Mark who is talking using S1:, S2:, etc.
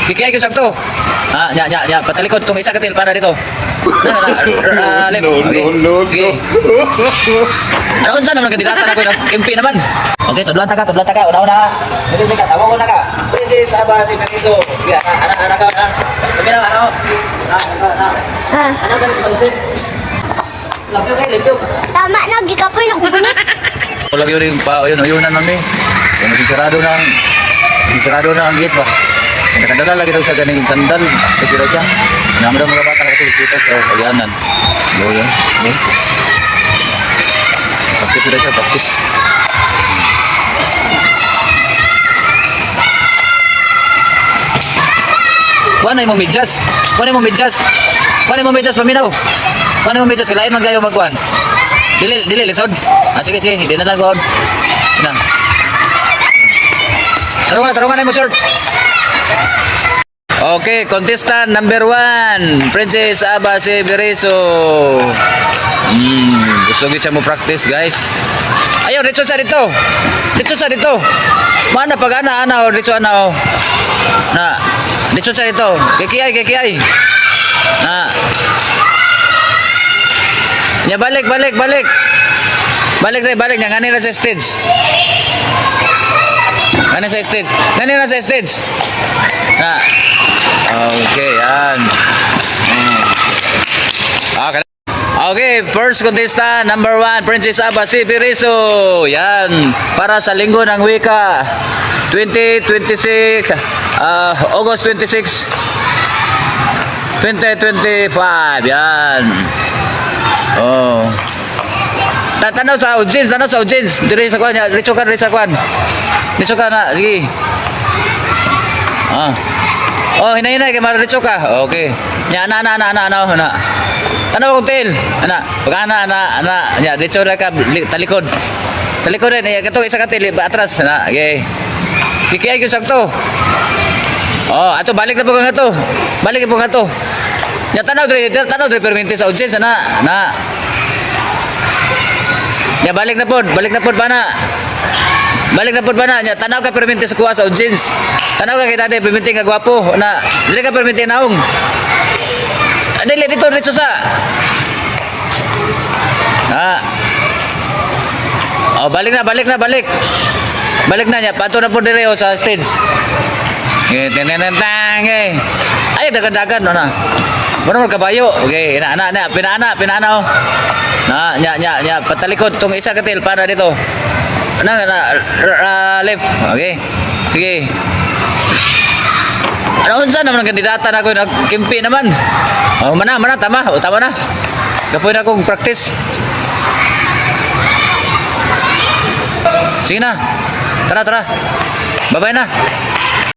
S1: Kikiyay ko sakto. Nya, patalikod tong isa katil para dito. Left.
S2: No.
S1: Sige. Ano unsa naman kandidata na ko ng MP naman? Okay, tudlan ta ka. Una. Dili ka, tawo ko na ka. Pwede sa base ng ito. Sige, ana ka. Kami na ano? Ano ka dito? Lapyo.
S3: Tama na, gikapoy na kubunit.
S1: Lagi rin pa, uyunan mami. Kung masisarado na ang gate ba? Nakadala lagi daw sa ganing sandal. Kasi daw siya. Naman daw mga bata kasi kita sa pagyanan. Yun. Okay. Practice daw siya, practice. Kuanay mo medyas, paminaw. Kuanay mo medyas, lain man kayo magkuan. Dili lisod. Sige, hindi na lang god. Na. Tarungan mo short. Okay, contestant number 1, Princess Aba Severizo. Gusto gid siya mo practice, guys. Ayaw, dito sa dito. Mana pag ana dito ana. Na. Dito sa dito. Kikiyay. Na. Nya balik. Balik nya ngani na sa stage. Ngani sa stage. Na. Okay, yan. Okay, first contestant number 1, Princess Aba Severizo. Yan, para sa linggo ng wika 2026, August 26, 2025. Yan. Oh. Tanaw sa audience. Diri sa kwan, diri sa kwan. Dito ka na, sige. Oh, hinay kay maricho ka. Okay. Nya ana. Tanaw kong tail. Ana. Pag ana. Nya dito ra ka talikod. Talikod rin kato isa ka tail atras na. Okay. Kikiyay ko sakto. Oh, ato balik na po nga to. Nya tanaw diri permente sa audience ana. Nya balik na pod bana. Nya tanaw ka permente sa kuha sa audience. Tanaw ka kita de permente nga gwapo na dili ka permente naong. Dili dito sa. Oh, balik na. Balik na nya pato na pod dire sa stage. Tenentang ay dagan na. Ano kabayo? Okay, na pinana oh. Nya patalikod tong isa katil para dito. Left. Okay. Sige. Ano unsa naman ang kandidata na ko nagkimpi naman? Oh, tama na. Kapoy na akong practice. Sige na. Tara. Bye-bye na.